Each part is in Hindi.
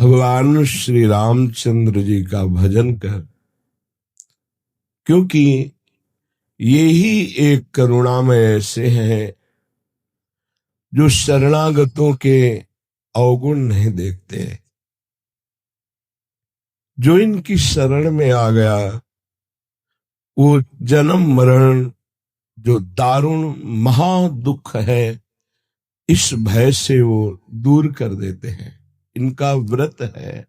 भगवान श्री रामचंद्र जी का भजन कर, क्योंकि ये ही एक करुणामय ऐसे हैं जो शरणागतों के अवगुण नहीं देखते। जो इनकी शरण में आ गया वो जन्म मरण जो दारुण महा दुख है, इस भय से वो दूर कर देते हैं। इनका व्रत है,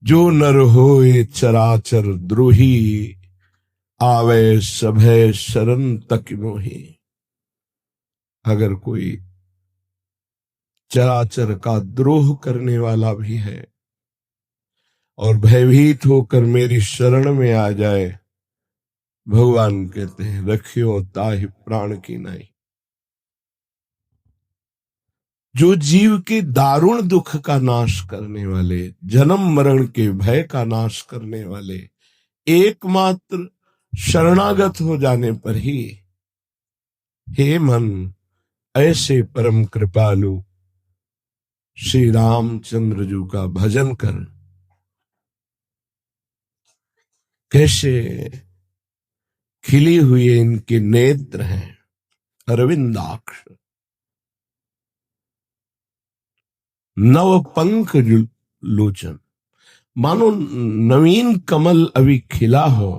जो नर होए चराचर द्रोही, आवे सभय शरण तक मोही। अगर कोई चराचर का द्रोह करने वाला भी है और भयभीत होकर मेरी शरण में आ जाए, भगवान कहते हैं रखियो ताहि प्राण की नाई। जो जीव के दारुण दुख का नाश करने वाले, जन्म मरण के भय का नाश करने वाले, एकमात्र शरणागत हो जाने पर ही, हे मन ऐसे परम कृपालु श्री रामचंद्र जी का भजन कर। कैसे खिली हुई इनके नेत्र हैं, अरविंदाक्ष, नव पंख लोचन, मानो नवीन कमल अभी खिला हो,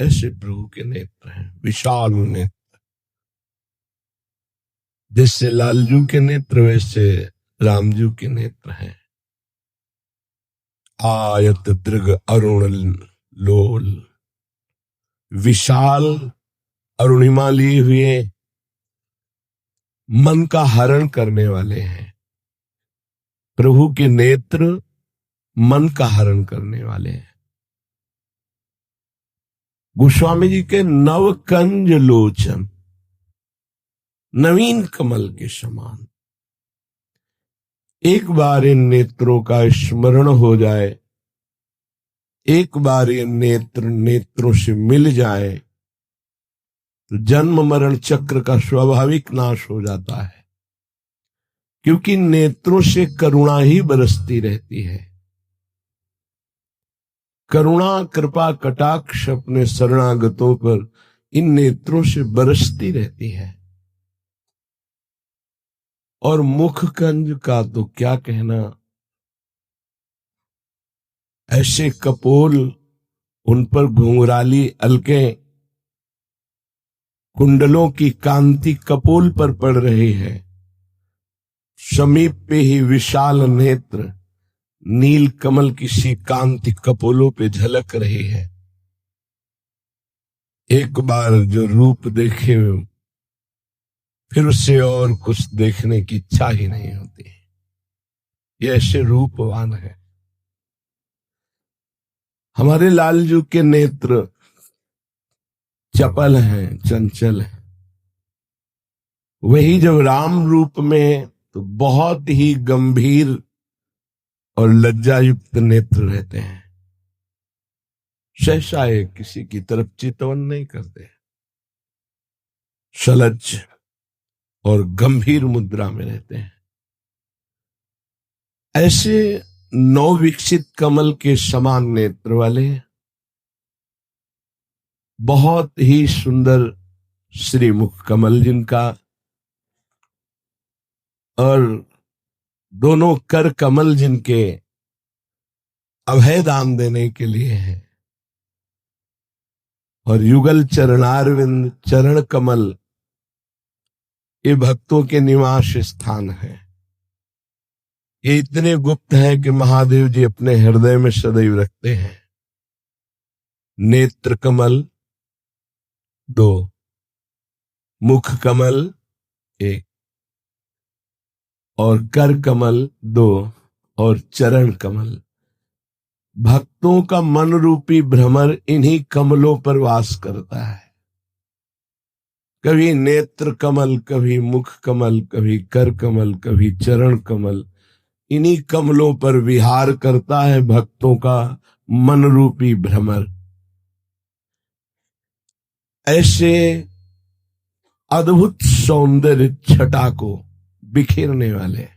ऐसे प्रभु के नेत्र हैं, विशाल नेत्र। जैसे लालजू के नेत्र वैसे रामजू के नेत्र हैं। आयत दृग अरुण लोल, विशाल अरुणिमा लिए हुए मन का हरण करने वाले हैं। प्रभु के नेत्र मन का हरण करने वाले हैं। गोस्वामी जी के नवकंज लोचन, नवीन कमल के समान। एक बार इन नेत्रों का स्मरण हो जाए, एक बार ये नेत्र नेत्रों से मिल जाए, तो जन्म मरण चक्र का स्वाभाविक नाश हो जाता है। क्योंकि नेत्रों से करुणा ही बरसती रहती है। करुणा कृपा कटाक्ष अपने शरणागतों पर इन नेत्रों से बरसती रहती है। और मुखकंज का तो क्या कहना, ऐसे कपोल, उन पर घुंघराली अलकें, कुंडलों की कांति कपोल पर पड़ रही है। समीप पे ही विशाल नेत्र, नील कमल की सी कांति कपोलों पे झलक रही है। एक बार जो रूप देखे फिर उससे और कुछ देखने की इच्छा ही नहीं होती। ये ऐसे रूपवान है। हमारे लालजू के नेत्र चपल हैं, चंचल हैं। वही जब राम रूप में तो बहुत ही गंभीर और लज्जायुक्त नेत्र रहते हैं। सहसा किसी की तरफ चितवन नहीं करते, सलज्ज और गंभीर मुद्रा में रहते हैं। ऐसे नवविकसित कमल के समान नेत्र वाले बहुत ही सुंदर श्रीमुख कमल जिनका, और दोनों कर कमल जिनके अभय दान देने के लिए है, और युगल चरणारविंद चरण कमल ये भक्तों के निवास स्थान है। ये इतने गुप्त हैं कि महादेव जी अपने हृदय में सदैव रखते हैं। नेत्र कमल 2, मुख कमल 1, और कर कमल 2, और चरण कमल। भक्तों का मन रूपी भ्रमर इन्हीं कमलों पर वास करता है। कभी नेत्र कमल, कभी मुख कमल, कभी कर कमल, कभी चरण कमल, इन्हीं कमलों पर विहार करता है भक्तों का मन रूपी भ्रमर। ऐसे अद्भुत सौंदर्य छटा को बिखेरने वाले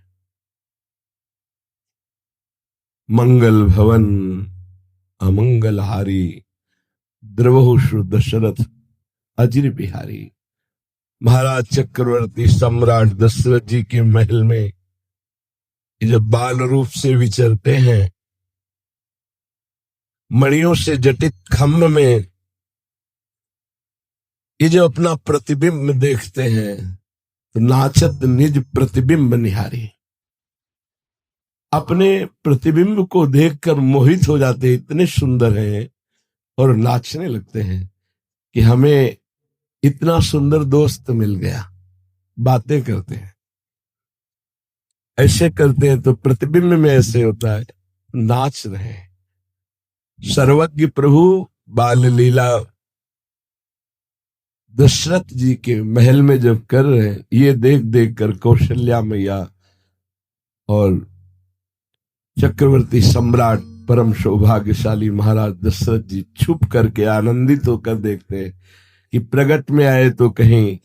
मंगल भवन अमंगलहारी, द्रवहुषु दशरथ अजिर बिहारी। महाराज चक्रवर्ती सम्राट दशरथ जी के महल में ये जब बाल रूप से विचरते हैं, मणियों से जटित खम्भ में ये जो अपना प्रतिबिंब देखते हैं, तो नाचत निज प्रतिबिंब निहारी। अपने प्रतिबिंब को देखकर मोहित हो जाते, इतने सुंदर हैं, और नाचने लगते हैं कि हमें इतना सुंदर दोस्त मिल गया। बातें करते हैं, ऐसे करते हैं, तो प्रतिबिंब में ऐसे होता है, नाच रहे हैं। सर्वज्ञ प्रभु बाल लीला दशरथ जी के महल में जब कर रहे हैं, ये देख देख कर कौशल्या मैया और चक्रवर्ती सम्राट परम सौभाग्यशाली महाराज दशरथ जी छुप करके आनंदित होकर देखते हैं कि प्रगट में आए तो कहीं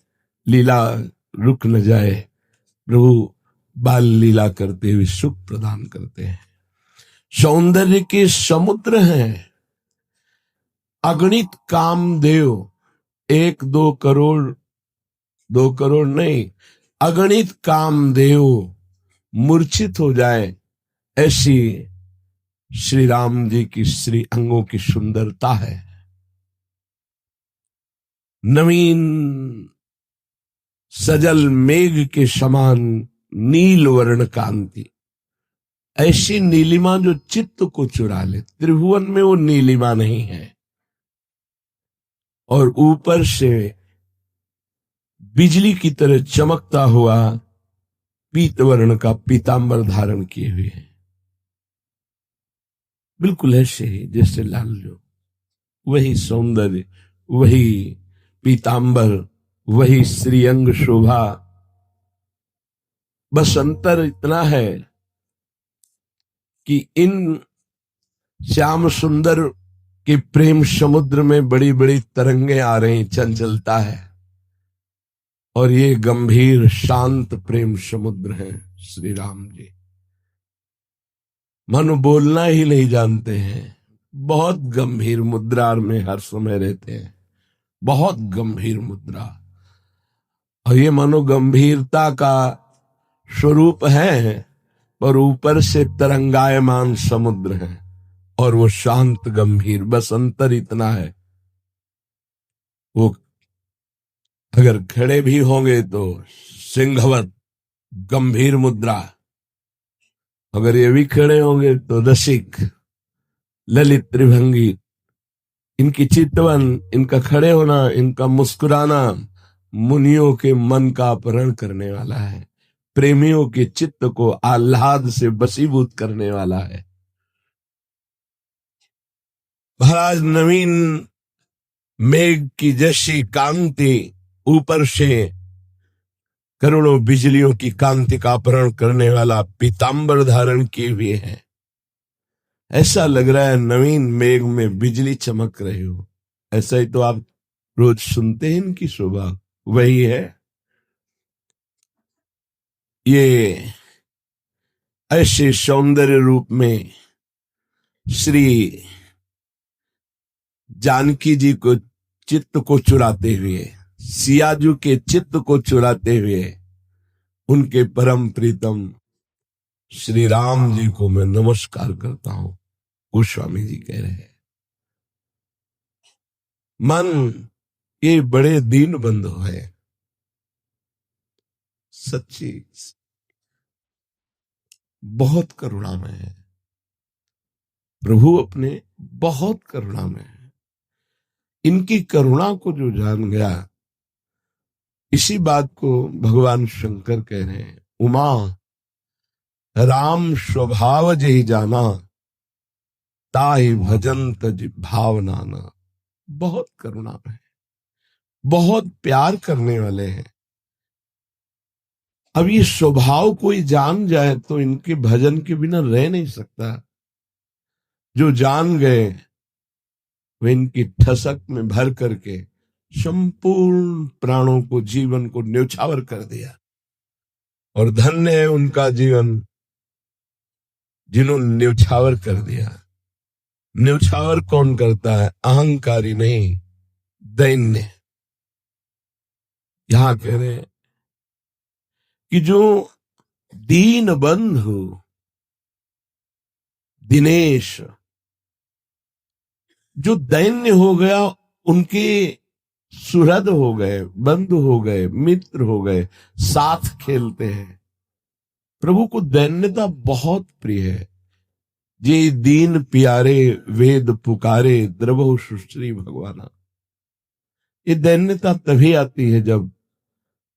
लीला रुक न जाए। प्रभु बाल लीला करते हुए सुख प्रदान करते हैं। सौंदर्य के समुद्र हैं, अगणित कामदेव, 1-2 करोड़, 2 करोड़ नहीं, अगणित कामदेव मूर्छित हो जाए, ऐसी श्री राम जी की श्री अंगों की सुंदरता है। नवीन सजल मेघ के समान नील वर्ण कांति, ऐसी नीलिमा जो चित्त को चुरा ले। त्रिभुवन में वो नीलिमा नहीं है। और ऊपर से बिजली की तरह चमकता हुआ पीत वर्ण का पीतांबर धारण किए हुए है। बिल्कुल ऐसे ही जैसे लाल जो, वही सौंदर्य, वही पीतांबर, वही श्रीअंग शोभा। बस अंतर इतना है कि इन श्याम सुंदर के प्रेम समुद्र में बड़ी बड़ी तरंगे आ रही, चंचलता है, और ये गंभीर शांत प्रेम समुद्र है श्री राम जी। मानो बोलना ही नहीं जानते हैं, बहुत गंभीर मुद्रा में हर समय रहते हैं, बहुत गंभीर मुद्रा। और ये मानो गंभीरता का स्वरूप है, पर ऊपर से तरंगायमान समुद्र है, और वो शांत गंभीर। बस अंतर इतना है, वो अगर खड़े भी होंगे तो सिंहवत गंभीर मुद्रा, अगर ये भी खड़े होंगे तो रसिक ललित त्रिभंगी। इनकी चितवन, इनका खड़े होना, इनका मुस्कुराना मुनियों के मन का अपहरण करने वाला है, प्रेमियों के चित्त को आह्लाद से बसीभूत करने वाला है। महाराज नवीन मेघ की जैसी कांति, ऊपर से करोड़ों बिजलियों की कांति का अपहरण करने वाला पीतांबर धारण किए हुए हैं। ऐसा लग रहा है नवीन मेघ में बिजली चमक रही हो। ऐसा ही तो आप रोज सुनते हैं इनकी शोभा, वही है। ये ऐसे सौंदर्य रूप में श्री जानकी जी को चित्त को चुराते हुए, सियाजू के चित्त को चुराते हुए, उनके परम प्रीतम श्री राम जी को मैं नमस्कार करता हूं। गोस्वामी जी कह रहे हैं, मन ये बड़े दीन बंधु है, सच्ची बहुत करुणा में है प्रभु, अपने बहुत करुणा में है। इनकी करुणा को जो जान गया, इसी बात को भगवान शंकर कह रहे हैं, उमा राम स्वभाव जही जाना, ताई भजन तज भावनाना। बहुत करुणा में है, बहुत प्यार करने वाले हैं। अब ये स्वभाव कोई जान जाए तो इनके भजन के बिना रह नहीं सकता। जो जान गए वे इनकी ठसक में भर करके संपूर्ण प्राणों को, जीवन को न्यौछावर कर दिया, और धन्य है उनका जीवन। जिन्होंने न्यौछावर कर दिया। न्यौछावर कौन करता है? अहंकारी नहीं, दैन्य। यहां कह रहे हैं कि जो दीन बंधु दिनेश, जो दैन्य हो गया, उनके सुहृद हो गए, बंधु हो गए, मित्र हो गए, साथ खेलते हैं। प्रभु को दैन्यता बहुत प्रिय है। जे दीन प्यारे वेद पुकारे, द्रवहु सुश्री भगवाना। ये दैन्यता तभी आती है जब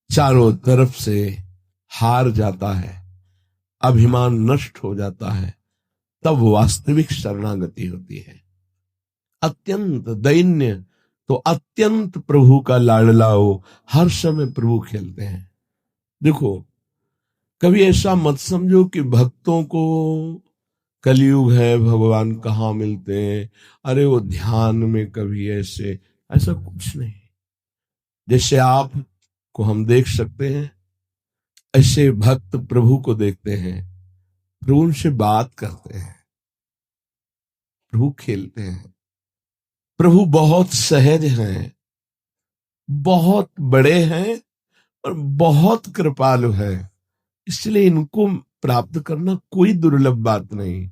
चारों तरफ से हार जाता है, अभिमान नष्ट हो जाता है, तब वास्तविक शरणागति होती है। अत्यंत दैन्य तो अत्यंत प्रभु का लाडला हो, हर समय प्रभु खेलते हैं। देखो, कभी ऐसा मत समझो कि भक्तों को कलयुग है, भगवान कहाँ मिलते हैं, अरे वो ध्यान में कभी ऐसे, ऐसा कुछ नहीं। जैसे आप को हम देख सकते हैं, ऐसे भक्त प्रभु को देखते हैं, प्रभु उनसे बात करते हैं, प्रभु खेलते हैं। प्रभु बहुत सहज हैं, बहुत बड़े हैं और बहुत कृपालु है। इसलिए इनको प्राप्त करना कोई दुर्लभ बात नहीं।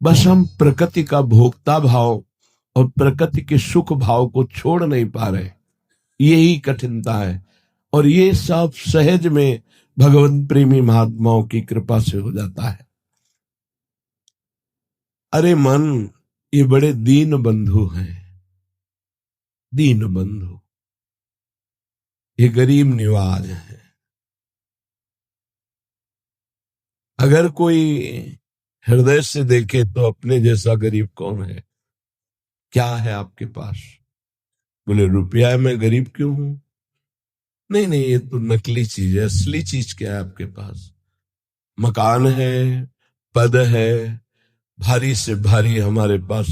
बस हम प्रकृति का भोक्ता भाव और प्रकृति के सुख भाव को छोड़ नहीं पा रहे, यही कठिनता है। और ये सब सहज में भगवत प्रेमी महात्माओं की कृपा से हो जाता है। अरे मन, ये बड़े दीन बंधु हैं, दीन बंधु, ये गरीब निवाज है। अगर कोई हृदय से देखे तो अपने जैसा गरीब कौन है? क्या है आपके पास? बोले रुपया है, मैं गरीब क्यों हूं? नहीं नहीं, ये तो नकली चीज है। असली चीज क्या है आपके पास? मकान है, पद है, भारी से भारी हमारे पास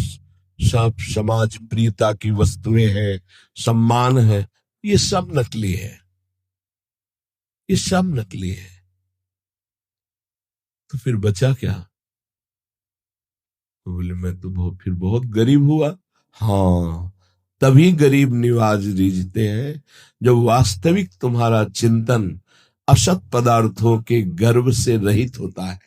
सब समाज प्रियता की वस्तुएं हैं, सम्मान है। ये सब नकली है, ये सब नकली है। तो फिर बचा क्या? तो बोले मैं तो फिर बहुत गरीब हुआ। हाँ, तभी गरीब निवाज रीझते हैं जब वास्तविक तुम्हारा चिंतन असत पदार्थों के गर्व से रहित होता है।